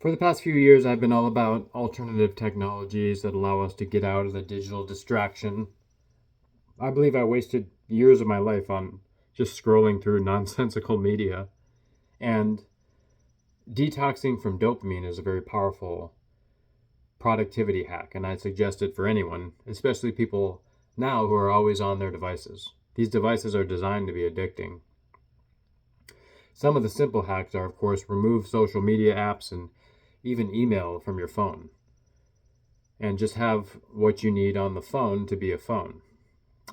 For the past few years, I've been all about alternative technologies that allow us to get out of the digital distraction. I believe I wasted years of my life on just scrolling through nonsensical media. And detoxing from dopamine is a very powerful productivity hack, and I suggest it for anyone, especially people now who are always on their devices. These devices are designed to be addicting. Some of the simple hacks are, of course, remove social media apps and even email from your phone, and just have what you need on the phone to be a phone.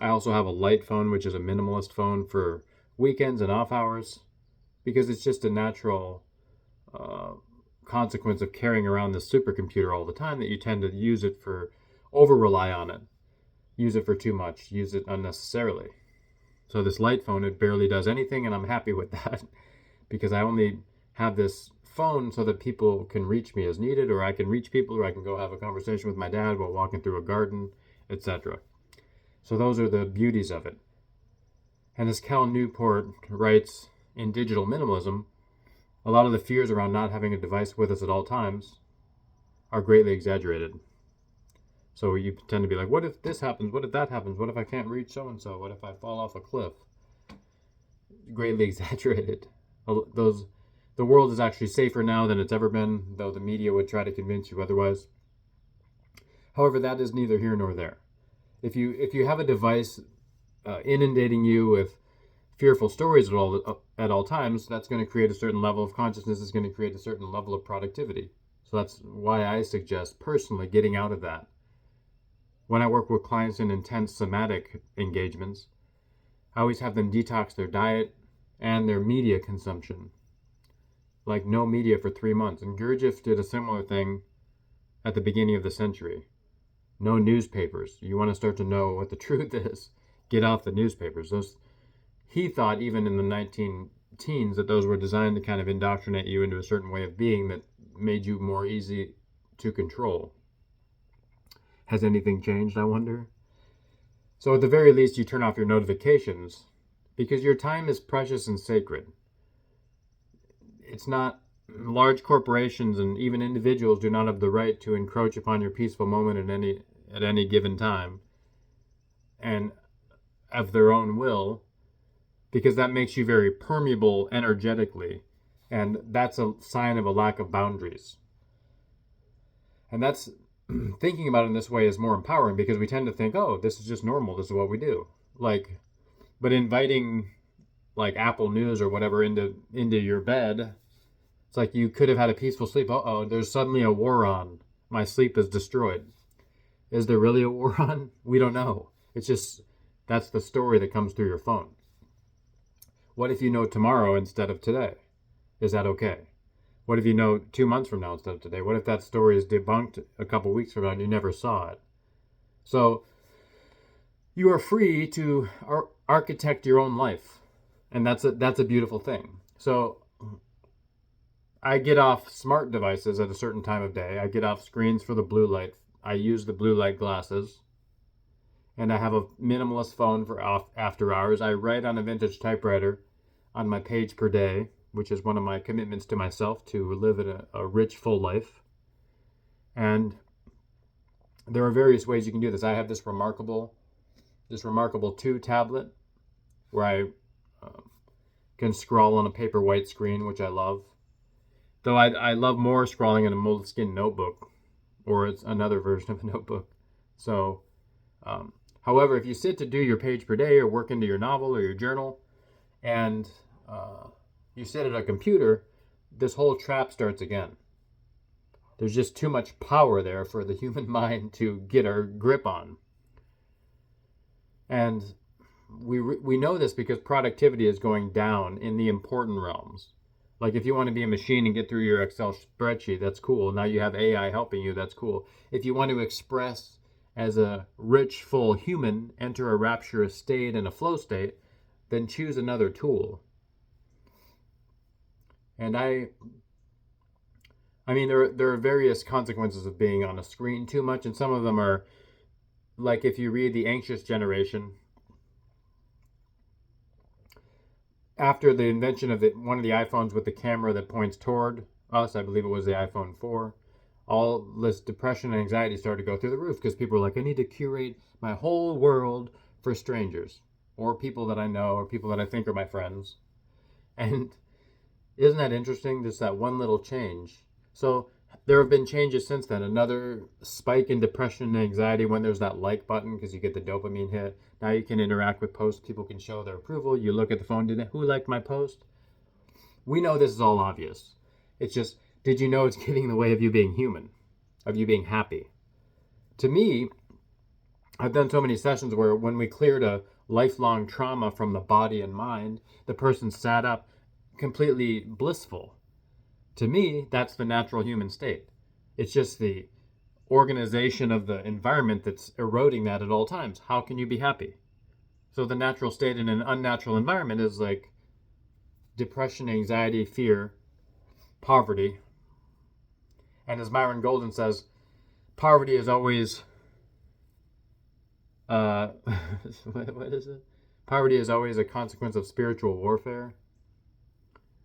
I also have a light phone, which is a minimalist phone for weekends and off hours, because it's just a natural uh, consequence of carrying around this supercomputer all the time that you tend to use it for, over rely on it, use it for too much, use it unnecessarily. So this light phone, it barely does anything, and I'm happy with that because I only have this phone so that people can reach me as needed, or I can reach people, or I can go have a conversation with my dad while walking through a garden, etc. So those are the beauties of it. And as Cal Newport writes in Digital Minimalism, a lot of the fears around not having a device with us at all times are greatly exaggerated. So you tend to be like, what if this happens? What if that happens? What if I can't reach so and so? What if I fall off a cliff? Greatly exaggerated. Those The world is actually safer now than it's ever been, though the media would try to convince you otherwise. However, that is neither here nor there. If you have a device inundating you with fearful stories at all times, that's going to create a certain level of consciousness. Is going to create a certain level of productivity. So that's why I suggest personally getting out of that. When I work with clients in intense somatic engagements, I always have them detox their diet and their media consumption. Like no media for 3 months. And Gurdjieff did a similar thing at the beginning of the century. No newspapers. You want to start to know what the truth is. Get off the newspapers. He thought even in the 19 teens that those were designed to kind of indoctrinate you into a certain way of being that made you more easy to control. Has anything changed, I wonder? So at the very least, you turn off your notifications because your time is precious and sacred. It's not, large corporations and even individuals do not have the right to encroach upon your peaceful moment at any given time and of their own will, because that makes you very permeable energetically, and that's a sign of a lack of boundaries. And that's thinking about it in this way is more empowering because we tend to think, oh, this is just normal, this is what we do. But inviting like Apple News or whatever into your bed, it's like you could have had a peaceful sleep. Uh-oh, there's suddenly a war on. My sleep is destroyed. Is there really a war on? We don't know. It's just, that's the story that comes through your phone. What if you know tomorrow instead of today? Is that okay? What if you know 2 months from now instead of today? What if that story is debunked a couple weeks from now and you never saw it? So you are free to architect your own life. And that's a beautiful thing. So I get off smart devices at a certain time of day. I get off screens for the blue light. I use the blue light glasses. And I have a minimalist phone for after hours. I write on a vintage typewriter on my page per day, which is one of my commitments to myself, to live a rich, full life. And there are various ways you can do this. I have this remarkable 2 tablet where I can scroll on a paper white screen, which I love. Though I love more scrawling in a Moleskine notebook, or it's another version of a notebook. So, however, if you sit to do your page per day or work into your novel or your journal, and you sit at a computer, this whole trap starts again. There's just too much power there for the human mind to get our grip on. And we know this because productivity is going down in the important realms. Like if you want to be a machine and get through your Excel spreadsheet, that's cool. Now you have AI helping you, that's cool. If you want to express as a rich, full human, enter a rapturous state and a flow state, then choose another tool. And I mean, there are various consequences of being on a screen too much, and some of them are, like if you read The Anxious Generation, after the invention of one of the iPhones with the camera that points toward us, I believe it was the iPhone 4, all this depression and anxiety started to go through the roof because people were like, I need to curate my whole world for strangers or people that I know or people that I think are my friends. And isn't that interesting? Just that one little change. So there have been changes since then. Another spike in depression and anxiety when there's that like button because you get the dopamine hit. Now you can interact with posts. People can show their approval. You look at the phone. Who liked my post? We know this is all obvious. It's just, did you know it's getting in the way of you being human, of you being happy? To me, I've done so many sessions where when we cleared a lifelong trauma from the body and mind, the person sat up completely blissful. To me, that's the natural human state. It's just the organization of the environment that's eroding that at all times. How can you be happy? So the natural state in an unnatural environment is like depression, anxiety, fear, poverty. And as Myron Golden says, poverty is always what is it? Poverty is always a consequence of spiritual warfare.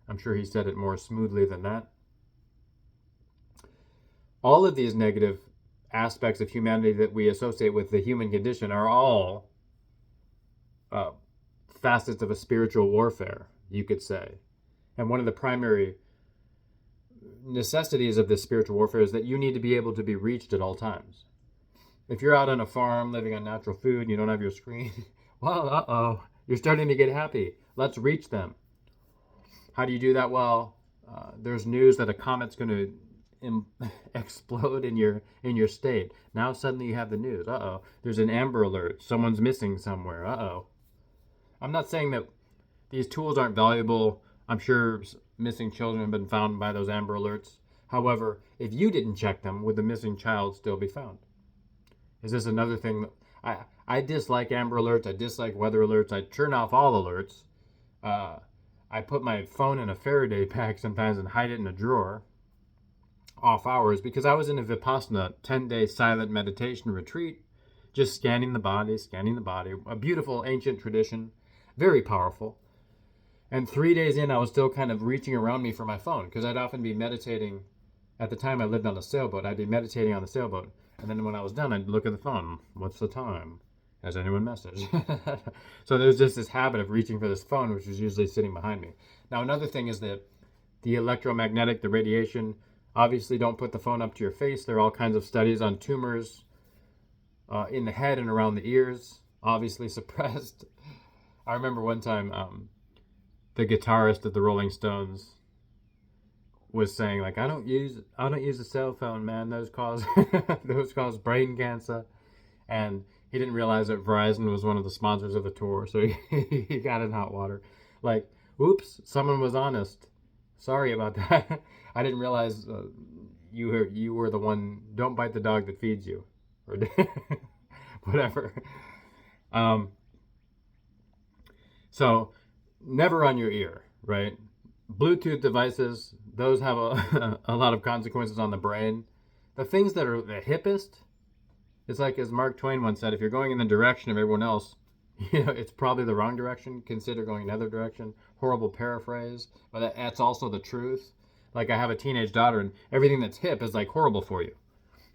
I'm sure he said it more smoothly than that. All of these negative aspects of humanity that we associate with the human condition are all facets of a spiritual warfare, you could say. And one of the primary necessities of this spiritual warfare is that you need to be able to be reached at all times. If you're out on a farm living on natural food and you don't have your screen, well, you're starting to get happy. Let's reach them. How do you do that? Well, there's news that a comet's going to explode in your state. Now suddenly you have the news. There's an Amber Alert. Someone's missing somewhere. I'm not saying that these tools aren't valuable. I'm sure missing children have been found by those Amber Alerts. However, if you didn't check them, would the missing child still be found? Is this another thing? I dislike Amber Alerts. I dislike weather alerts. I turn off all alerts. I put my phone in a Faraday pack sometimes and hide it in a drawer off hours because I was in a Vipassana 10-day silent meditation retreat, just scanning the body, a beautiful ancient tradition, very powerful. And 3 days in, I was still kind of reaching around me for my phone because I'd often be meditating. At the time I lived on a sailboat. I'd be meditating on the sailboat. And then when I was done, I'd look at the phone. What's the time? Has anyone messaged? So there's just this habit of reaching for this phone, which was usually sitting behind me. Now, another thing is that the electromagnetic, the radiation, obviously don't put the phone up to your face. There are all kinds of studies on tumors in the head and around the ears, obviously suppressed. I remember one time the guitarist of the Rolling Stones was saying, like, I don't use a cell phone, man. Those cause brain cancer. And he didn't realize that Verizon was one of the sponsors of the tour, so he got in hot water. Like, oops, someone was honest. Sorry about that. I didn't realize you were the one. Don't bite the dog that feeds you, or whatever. So, never on your ear, right? Bluetooth devices, those have a lot of consequences on the brain. The things that are the hippest, it's like, as Mark Twain once said, if you're going in the direction of everyone else, it's probably the wrong direction. Consider going another direction. Horrible paraphrase, but that's also the truth. Like, I have a teenage daughter, and everything that's hip is like horrible for you.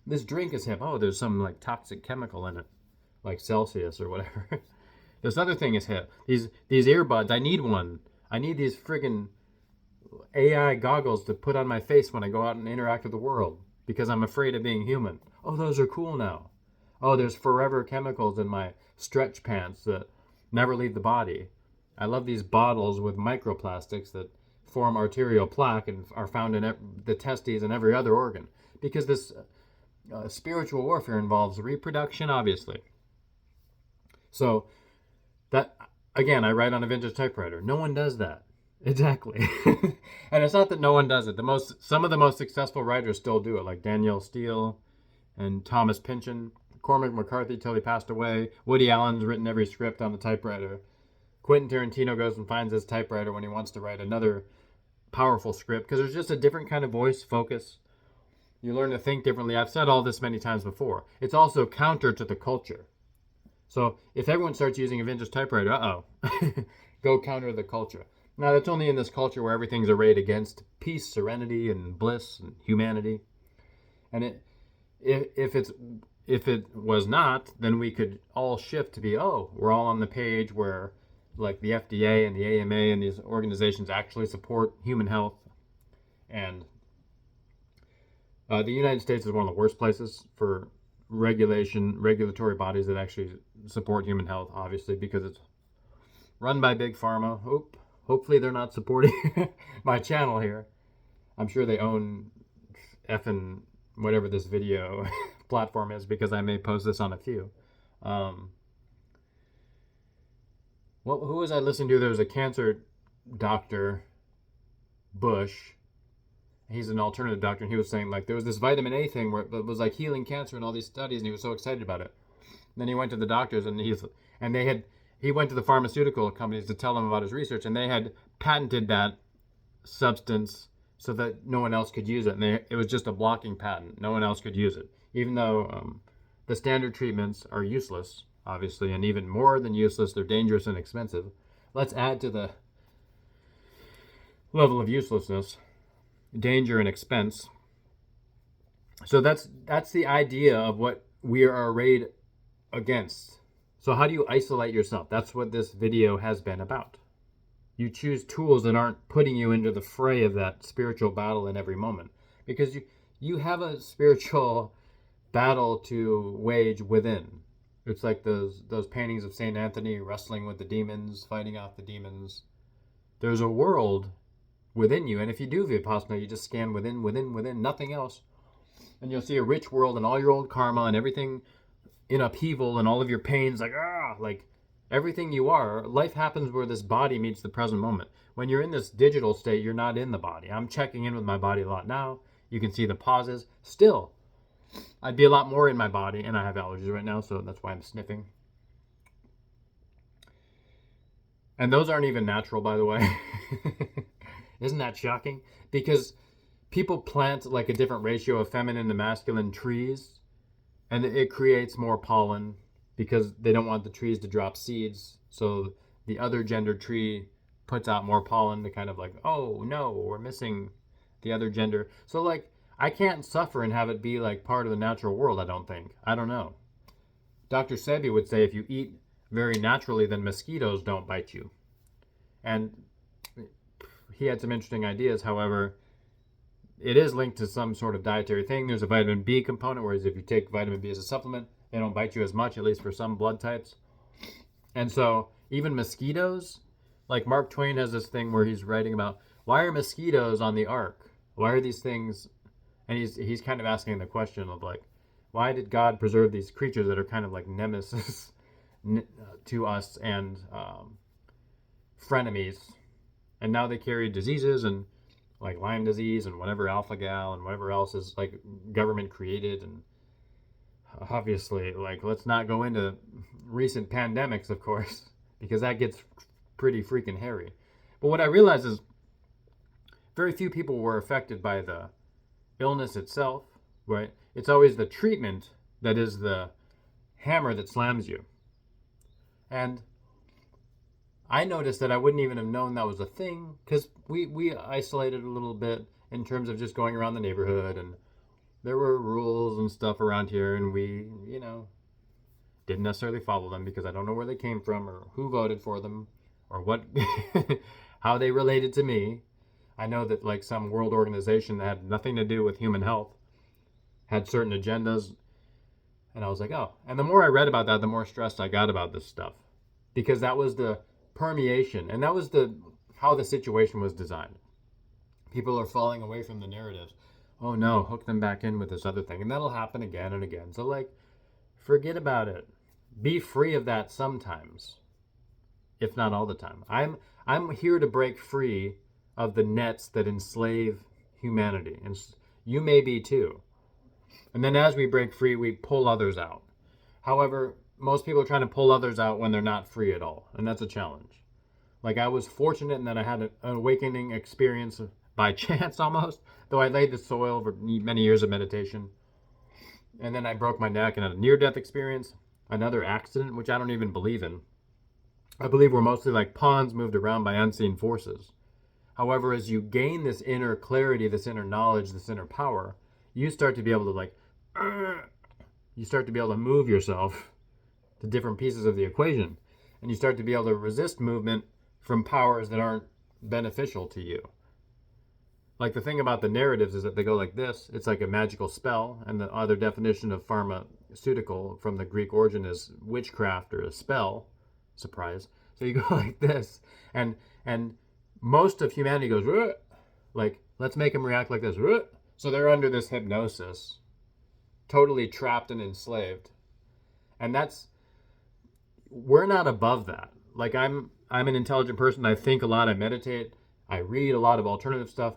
This drink is hip. Oh, there's some like toxic chemical in it, like Celsius or whatever. This other thing is hip. These earbuds, I need one. I need these friggin' AI goggles to put on my face when I go out and interact with the world because I'm afraid of being human. Oh, those are cool now. Oh, there's forever chemicals in my stretch pants that never leave the body. I love these bottles with microplastics that form arterial plaque and are found in the testes and every other organ. Because this spiritual warfare involves reproduction, obviously. So, that, again, I write on a vintage typewriter. No one does that. Exactly. And it's not that no one does it. Some of the most successful writers still do it, like Danielle Steele and Thomas Pynchon. Cormac McCarthy till he passed away. Woody Allen's written every script on the typewriter. Quentin Tarantino goes and finds his typewriter when he wants to write another powerful script because there's just a different kind of voice focus. You learn to think differently. I've said all this many times before. It's also counter to the culture. So if everyone starts using a vintage typewriter, go counter the culture. Now, that's only in this culture where everything's arrayed against peace, serenity, and bliss and humanity. And if it was not, then we could all shift to be, oh, we're all on the page where like the FDA and the AMA and these organizations actually support human health. And the United States is one of the worst places for regulatory bodies that actually support human health, obviously, because it's run by big pharma. Hopefully they're not supporting my channel here. I'm sure they own effing whatever this video platform is, because I may post this on a few. Who was I listening to? There was a cancer doctor, Bush. He's an alternative doctor, and he was saying like there was this vitamin A thing where it was like healing cancer and all these studies, and he was so excited about it. And then he went to the doctors, and he went to the pharmaceutical companies to tell them about his research, and they had patented that substance so that no one else could use it. And it was just a blocking patent. No one else could use it, even though the standard treatments are useless, obviously, and even more than useless, they're dangerous and expensive. Let's add to the level of uselessness danger and expense. So that's the idea of what we are arrayed against. So how do you isolate yourself? That's what this video has been about. You choose tools that aren't putting you into the fray of that spiritual battle in every moment, because you have a spiritual battle to wage within. It's like those paintings of Saint Anthony wrestling with the demons, fighting off the demons. There's a world within you, and if you do Vipassana, you just scan within, nothing else, and you'll see a rich world and all your old karma and everything in upheaval and all of your pains, like everything you are. Life happens where this body meets the present moment. When you're in this digital state, you're not in the body. I'm checking in with my body a lot now. You can see the pauses. Still, I'd be a lot more in my body, and I have allergies right now, so that's why I'm sniffing. And those aren't even natural, by the way. Isn't that shocking? Because people plant like a different ratio of feminine to masculine trees, and it creates more pollen because they don't want the trees to drop seeds. So the other gender tree puts out more pollen to kind of like, oh no, we're missing the other gender. So like, I can't suffer and have it be like part of the natural world, I don't think. I don't know. Dr. Sebi would say if you eat very naturally, then mosquitoes don't bite you. And he had some interesting ideas. However, it is linked to some sort of dietary thing. There's a vitamin B component, whereas if you take vitamin B as a supplement, they don't bite you as much, at least for some blood types. And so even mosquitoes, like Mark Twain has this thing where he's writing about, why are mosquitoes on the ark? Why are these things? And he's kind of asking the question of like, why did God preserve these creatures that are kind of like nemesis to us and frenemies? And now they carry diseases and like Lyme disease and whatever alpha-gal and whatever else is like government created. And obviously, like, let's not go into recent pandemics, of course, because that gets pretty freaking hairy. But what I realize is very few people were affected by the illness itself, right? It's always the treatment that is the hammer that slams you. And I noticed that I wouldn't even have known that was a thing, because we isolated a little bit in terms of just going around the neighborhood, and there were rules and stuff around here, and we, didn't necessarily follow them because I don't know where they came from or who voted for them or what, how they related to me. I know that like some world organization that had nothing to do with human health had certain agendas, and I was like, oh. And the more I read about that, the more stressed I got about this stuff, because that was the permeation, and that was how the situation was designed. People are falling away from the narratives. Oh no, hook them back in with this other thing, and that'll happen again and again. So like, forget about it. Be free of that sometimes, if not all the time. I'm here to break free of the nets that enslave humanity, and you may be too. And then as we break free, we pull others out. However, most people are trying to pull others out when they're not free at all, and that's a challenge. Like, I was fortunate in that I had an awakening experience by chance almost, though I laid the soil for many years of meditation. And then I broke my neck and had a near-death experience, another accident, which I don't even believe in. I believe we're mostly like pawns moved around by unseen forces. However, as you gain this inner clarity, this inner knowledge, this inner power, you start to be able to you start to be able to move yourself to different pieces of the equation. And you start to be able to resist movement from powers that aren't beneficial to you. Like the thing about the narratives is that they go like this. It's like a magical spell. And the other definition of pharmaceutical from the Greek origin is witchcraft or a spell. Surprise. So you go like this. And most of humanity goes, "Ruh!" Like, let's make them react like this. "Ruh!" So they're under this hypnosis, totally trapped and enslaved. And we're not above that. Like I'm an intelligent person. I think a lot. I meditate. I read a lot of alternative stuff.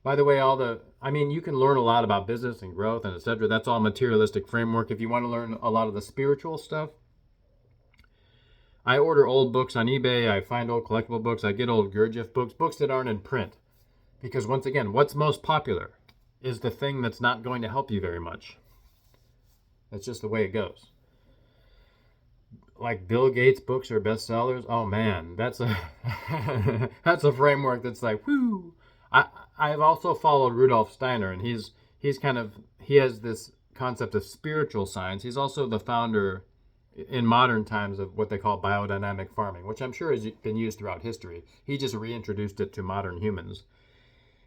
By the way, you can learn a lot about business and growth and etc. That's all materialistic framework. If you want to learn a lot of the spiritual stuff, I order old books on eBay. I find old collectible books. I get old Gurdjieff books that aren't in print. Because once again, what's most popular is the thing that's not going to help you very much. That's just the way it goes. Like Bill Gates books are bestsellers. Oh man, that's a that's a framework that's like, whoo. I've also followed Rudolf Steiner, and he has this concept of spiritual science. He's also the founder in modern times of what they call biodynamic farming, which I'm sure has been used throughout history. He just reintroduced it to modern humans.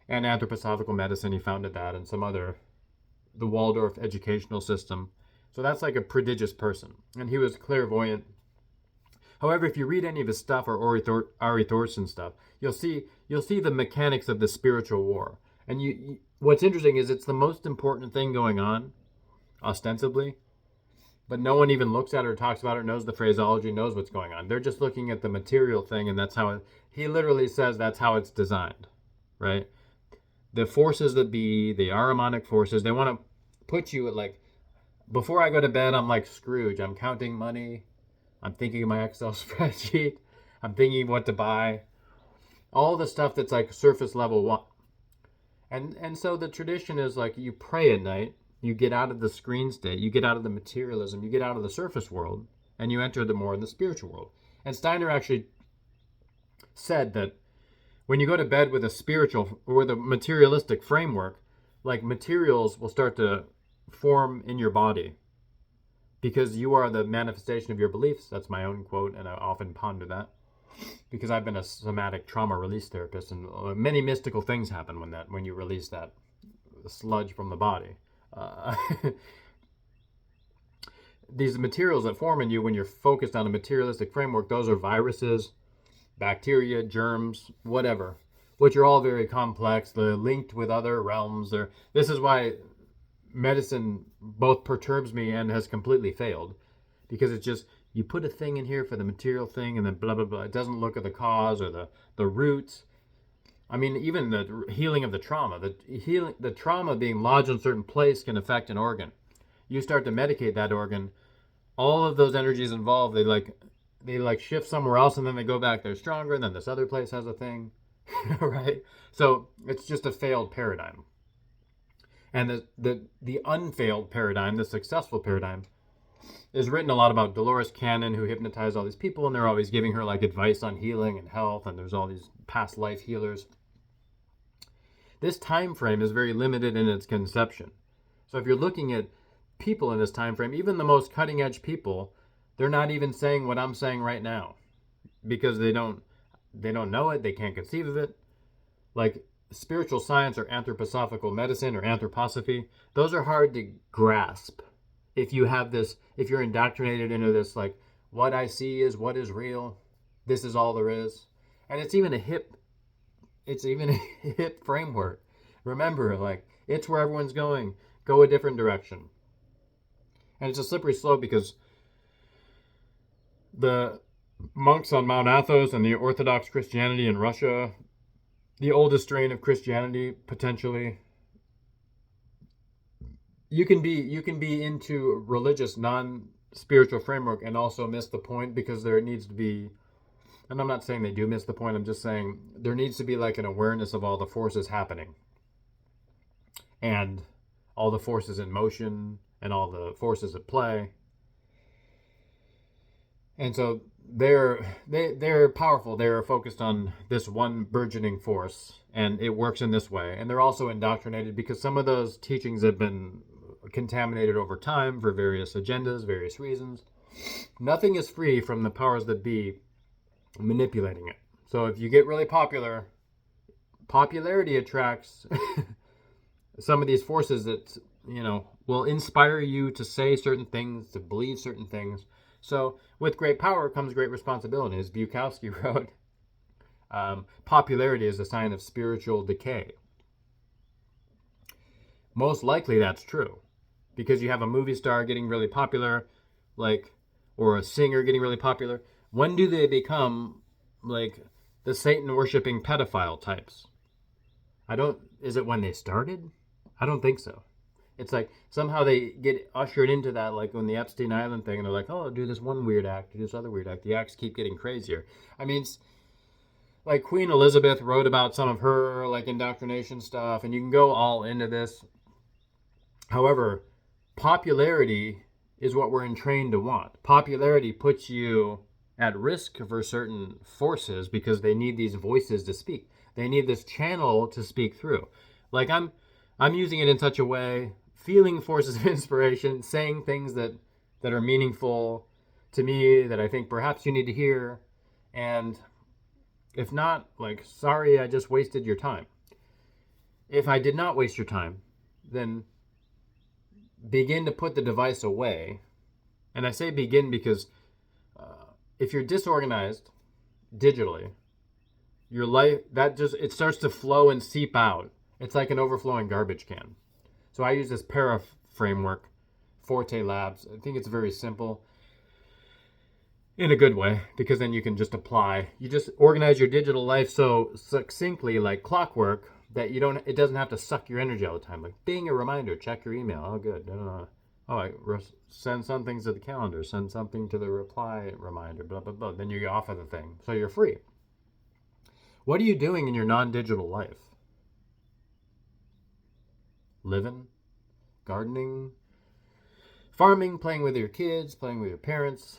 And anthroposophical medicine, he founded that, and the Waldorf educational system. So that's like a prodigious person. And he was clairvoyant. However, if you read any of his stuff or Ari Thorson stuff, you'll see the mechanics of the spiritual war. And what's interesting is it's the most important thing going on, ostensibly, but no one even looks at it or talks about it, knows the phraseology, knows what's going on. They're just looking at the material thing, and that's how he literally says that's how it's designed, right? The forces that be, the Ahrimanic forces, they want to put you at like, before I go to bed, I'm like Scrooge. I'm counting money. I'm thinking of my Excel spreadsheet. I'm thinking of what to buy. All the stuff that's like surface level one. And so the tradition is like you pray at night, you get out of the screen state, you get out of the materialism, you get out of the surface world, and you enter the spiritual world. And Steiner actually said that when you go to bed with a spiritual or with a materialistic framework, like materials will start to form in your body because you are the manifestation of your beliefs. That's my own quote, and I often ponder that because I've been a somatic trauma release therapist, and many mystical things happen when you release that sludge from the body. These materials that form in you when you're focused on a materialistic framework, those are viruses, bacteria, germs, whatever, which are all very complex. They're linked with other realms. This is why medicine both perturbs me and has completely failed, because it's just you put a thing in here for the material thing and then blah blah blah. It doesn't look at the cause or the roots. I mean, even the healing of the trauma, the trauma being lodged in a certain place can affect an organ. You start to medicate that organ, all of those energies involved, they shift somewhere else, and then they go back. They're stronger, and then this other place has a thing, right? So it's just a failed paradigm. And the unfailed paradigm, the successful paradigm, is written a lot about Dolores Cannon, who hypnotized all these people, and they're always giving her like advice on healing and health, and there's all these past life healers. This time frame is very limited in its conception. So if you're looking at people in this time frame, even the most cutting edge people, they're not even saying what I'm saying right now because they don't know it, they can't conceive of it. Like spiritual science or anthroposophical medicine or anthroposophy, those are hard to grasp if you're indoctrinated into this like what I see is what is real, this is all there is. And it's even a hip framework. Remember, like, it's where everyone's going. Go a different direction. And it's a slippery slope because the monks on Mount Athos and the Orthodox Christianity in Russia, the oldest strain of Christianity, potentially, you can be into religious, non-spiritual framework and also miss the point, because there needs to be, and I'm not saying they do miss the point, I'm just saying there needs to be like an awareness of all the forces happening and all the forces in motion and all the forces at play. And so they're powerful. They're focused on this one burgeoning force, and it works in this way. And they're also indoctrinated because some of those teachings have been contaminated over time for various agendas, various reasons. Nothing is free from the powers that be manipulating it. So if you get really popular, popularity attracts some of these forces that, will inspire you to say certain things, to believe certain things. So with great power comes great responsibility. As Bukowski wrote, popularity is a sign of spiritual decay. Most likely that's true, because you have a movie star getting really popular, or a singer getting really popular. When do they become the Satan worshipping pedophile types? Is it when they started? I don't think so. It's like somehow they get ushered into that, like when the Epstein Island thing, and they're like, oh, do this one weird act, do this other weird act. The acts keep getting crazier. I mean, it's like Queen Elizabeth wrote about some of her indoctrination stuff, and you can go all into this. However, popularity is what we're entrained to want. Popularity puts you at risk for certain forces because they need these voices to speak. They need this channel to speak through. I'm using it in such a way, feeling forces of inspiration, saying things that are meaningful to me, that I think perhaps you need to hear. And if not, sorry, I just wasted your time. If I did not waste your time, then begin to put the device away. And I say begin because if you're disorganized digitally, your life, it starts to flow and seep out. It's like an overflowing garbage can. So I use this para framework, Forte Labs. I think it's very simple in a good way, because then you can just apply. You just organize your digital life so succinctly, like clockwork, that it doesn't have to suck your energy all the time. Like, bing, a reminder, check your email. Oh, good. Send some things to the calendar, send something to the reply reminder, blah, blah, blah. Then you're off of the thing. So you're free. What are you doing in your non-digital life? Living, gardening, farming, playing with your kids, playing with your parents,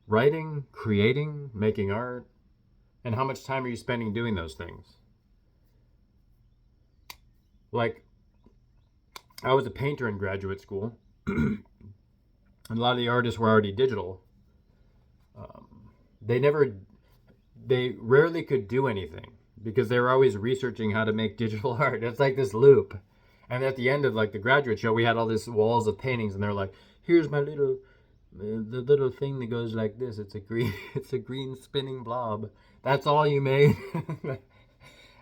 writing, creating, making art. And how much time are you spending doing those things? I was a painter in graduate school, and a lot of the artists were already digital. They rarely could do anything because they were always researching how to make digital art. It's like this loop. And at the end of the graduate show, we had all these walls of paintings, and they're like, here's the little thing that goes like this. It's a green spinning blob. That's all you made.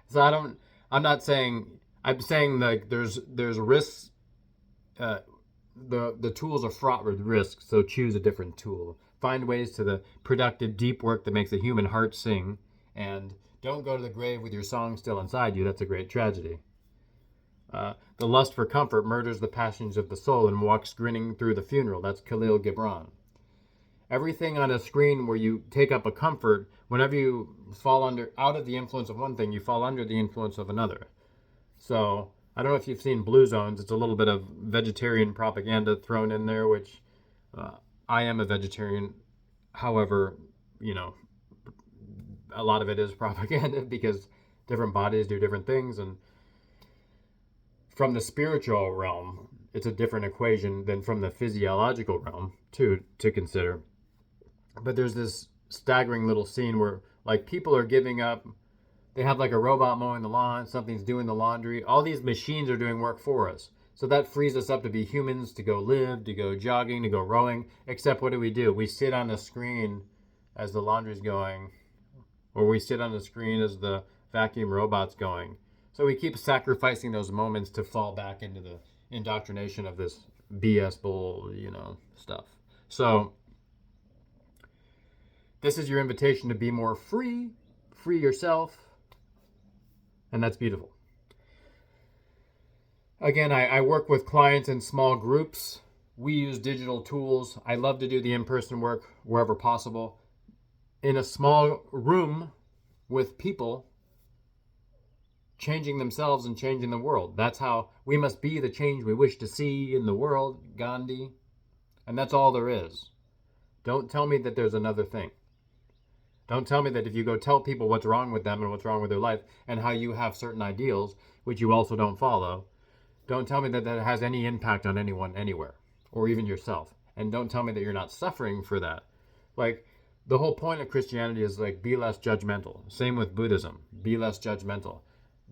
So I'm saying there's risks. The tools are fraught with risks, so choose a different tool. Find ways to the productive, deep work that makes the human heart sing, and don't go to the grave with your song still inside you. That's a great tragedy. The lust for comfort murders the passions of the soul and walks grinning through the funeral. That's Khalil Gibran. Everything on a screen where you take up a comfort, whenever you fall out of the influence of one thing, you fall under the influence of another. So I don't know if you've seen Blue Zones. It's a little bit of vegetarian propaganda thrown in there, which I am a vegetarian. However, a lot of it is propaganda because different bodies do different things. And from the spiritual realm, it's a different equation than from the physiological realm to consider. But there's this staggering little scene where people are giving up. They have a robot mowing the lawn, something's doing the laundry. All these machines are doing work for us. So that frees us up to be humans, to go live, to go jogging, to go rowing. Except what do? We sit on the screen as the laundry's going, or we sit on the screen as the vacuum robot's going. So we keep sacrificing those moments to fall back into the indoctrination of this BS bull, stuff. So this is your invitation to be more free, free yourself, and that's beautiful. Again, I work with clients in small groups. We use digital tools. I love to do the in-person work wherever possible. In a small room with people changing themselves and changing the world. That's how we must be the change we wish to see in the world, Gandhi. And that's all there is. Don't tell me that there's another thing. Don't tell me that if you go tell people what's wrong with them and what's wrong with their life and how you have certain ideals, which you also don't follow, don't tell me that that has any impact on anyone anywhere, or even yourself. And don't tell me that you're not suffering for that. Like, the whole point of Christianity is like, be less judgmental. Same with Buddhism. Be less judgmental.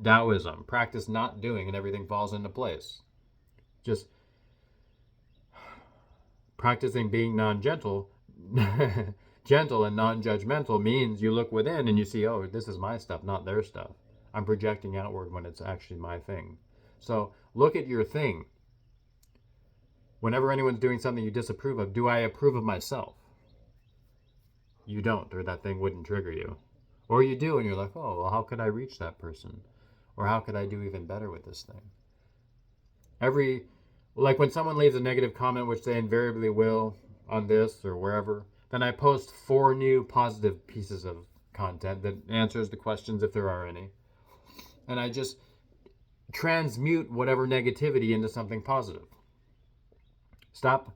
Taoism. Practice not doing and everything falls into place. Just practicing being non-gentle, gentle and non-judgmental means you look within and you see, oh, this is my stuff, not their stuff. I'm projecting outward when it's actually my thing. So look at your thing. Whenever anyone's doing something you disapprove of, do I approve of myself? You don't, or that thing wouldn't trigger you. Or you do, and you're like, oh, well, how could I reach that person? Or how could I do even better with this thing? Like when someone leaves a negative comment, which they invariably will on this or wherever, then I post 4 new positive pieces of content that answers the questions if there are any. And I just transmute whatever negativity into something positive. Stop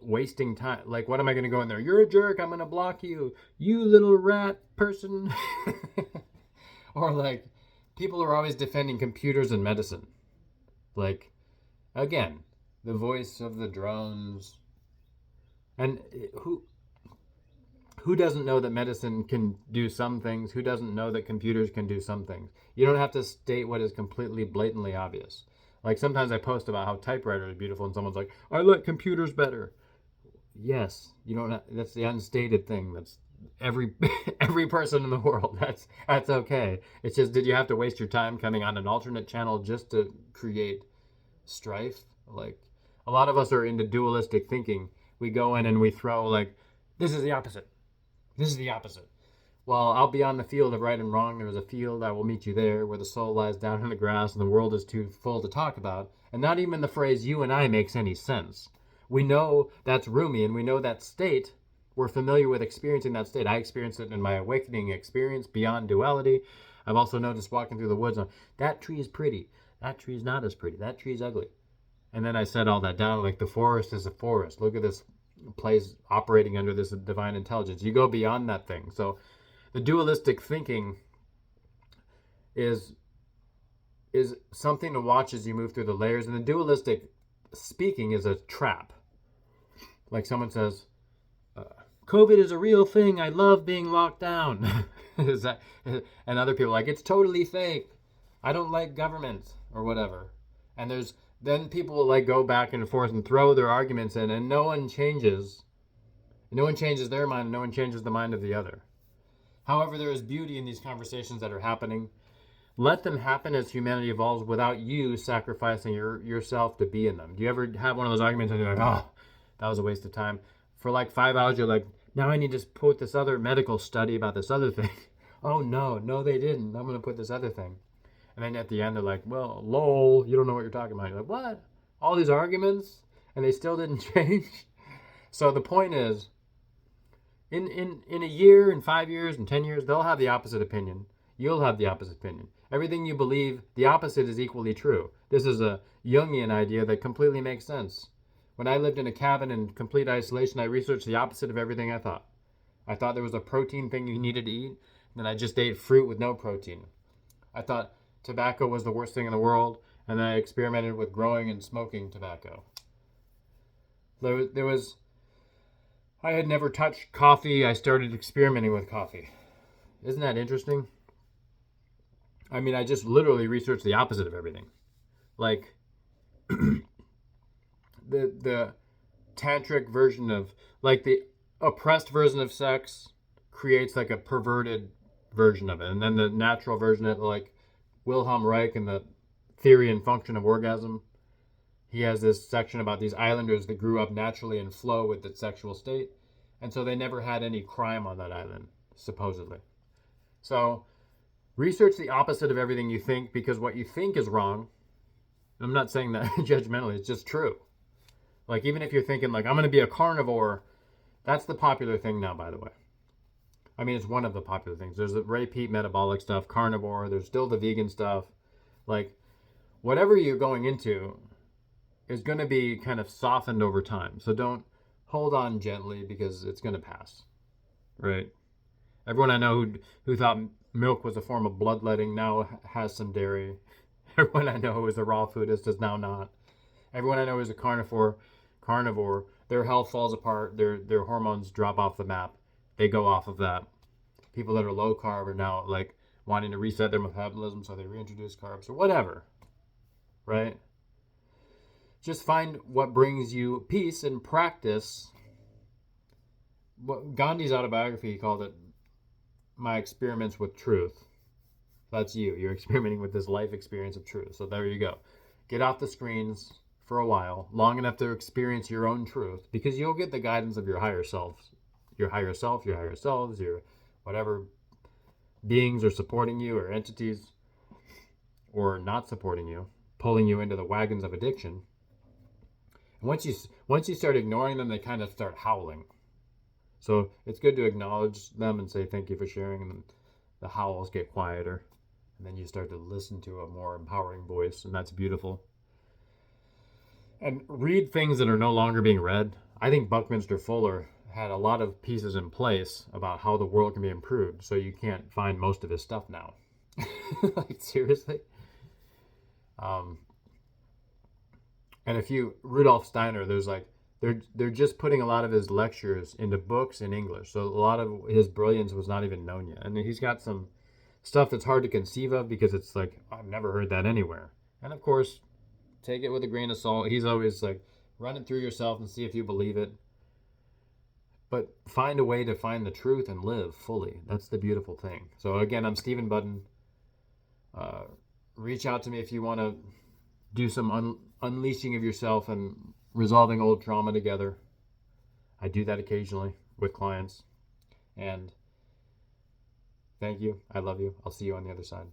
wasting time. Like, what am I going to go in there? You're a jerk. I'm going to block you. You little rat person. Or like, people are always defending computers and medicine. Like, again, the voice of the drones. And who doesn't know that medicine can do some things? Who doesn't know that computers can do some things? You don't have to state what is completely blatantly obvious. Like, sometimes I post about how typewriter is beautiful and someone's like, I like computers better. Yes, you don't. That's the unstated thing. That's every person in the world. That's okay. It's just, did you have to waste your time coming on an alternate channel just to create strife? Like, a lot of us are into dualistic thinking. We go in and we throw like, this is the opposite. This is the opposite. Well, I'll be on the field of right and wrong. There is a field, I will meet you there, where the soul lies down in the grass and the world is too full to talk about. And not even the phrase you and I makes any sense. We know that's Rumi, and we know that state. We're familiar with experiencing that state. I experienced it in my awakening experience beyond duality. I've also noticed walking through the woods, that tree is pretty. That tree is not as pretty. That tree is ugly. And then I set all that down, like the forest is a forest. Look at this place operating under this divine intelligence. You go beyond that thing. So the dualistic thinking is something to watch as you move through the layers. And the dualistic speaking is a trap. Like someone says, COVID is a real thing. I love being locked down. And other people are like, it's totally fake. I don't like government or whatever. And then people will like go back and forth and throw their arguments in, and no one changes. No one changes their mind. No one changes the mind of the other. However, there is beauty in these conversations that are happening. Let them happen as humanity evolves without you sacrificing yourself to be in them. Do you ever have one of those arguments and you're like, oh, that was a waste of time? For like 5 hours, you're like, now I need to put this other medical study about this other thing. Oh, no, they didn't. I'm going to put this other thing. And then at the end, they're like, well, lol, you don't know what you're talking about. You're like, what? All these arguments? And they still didn't change? So the point is, in a year, in 5 years, in 10 years, they'll have the opposite opinion. You'll have the opposite opinion. Everything you believe, the opposite is equally true. This is a Jungian idea that completely makes sense. When I lived in a cabin in complete isolation, I researched the opposite of everything I thought. I thought there was a protein thing you needed to eat, and then I just ate fruit with no protein. I thought tobacco was the worst thing in the world, and then I experimented with growing and smoking tobacco. I had never touched coffee. I started experimenting with coffee. Isn't that interesting? I mean, I just literally researched the opposite of everything. Like, the tantric version of, like, the oppressed version of sex creates, like, a perverted version of it. And then the natural version of it, like, Wilhelm Reich and the theory and function of orgasm, he has this section about these islanders that grew up naturally in flow with the sexual state. And so they never had any crime on that island, supposedly. So research the opposite of everything you think, because what you think is wrong. I'm not saying that judgmentally, it's just true. Like, even if you're thinking, like, I'm going to be a carnivore, that's the popular thing now, by the way. I mean, it's one of the popular things. There's the Ray Peat metabolic stuff, carnivore, there's still the vegan stuff. Like, whatever you're going into is going to be kind of softened over time. So don't hold on gently because it's going to pass, right? Everyone I know who thought milk was a form of bloodletting now has some dairy. Everyone I know who is a raw foodist does now not. Everyone I know who is a carnivore, their health falls apart, their hormones drop off the map. They go off of that. People that are low carb are now like wanting to reset their metabolism, so they reintroduce carbs or whatever, right? Just find what brings you peace and practice. What Gandhi's autobiography, he called it my experiments with truth. That's you. You're experimenting with this life experience of truth. So there you go. Get off the screens for a while, long enough to experience your own truth, because you'll get the guidance of your higher selves, your higher selves, your whatever beings are supporting you or entities or not supporting you, pulling you into the wagons of addiction. And once you start ignoring them, they kind of start howling. So it's good to acknowledge them and say thank you for sharing, and the howls get quieter, and then you start to listen to a more empowering voice, and that's beautiful. And read things that are no longer being read. I think Buckminster Fuller had a lot of pieces in place about how the world can be improved, so you can't find most of his stuff now. Like, seriously? And if you, Rudolf Steiner, there's like, they're just putting a lot of his lectures into books in English. So a lot of his brilliance was not even known yet. And he's got some stuff that's hard to conceive of because it's like, I've never heard that anywhere. And of course, take it with a grain of salt. He's always like, run it through yourself and see if you believe it. But find a way to find the truth and live fully. That's the beautiful thing. So again, I'm Stephen Budden. Reach out to me if you want to do some unleashing of yourself and resolving old trauma together. I do that occasionally with clients. And thank you. I love you. I'll see you on the other side.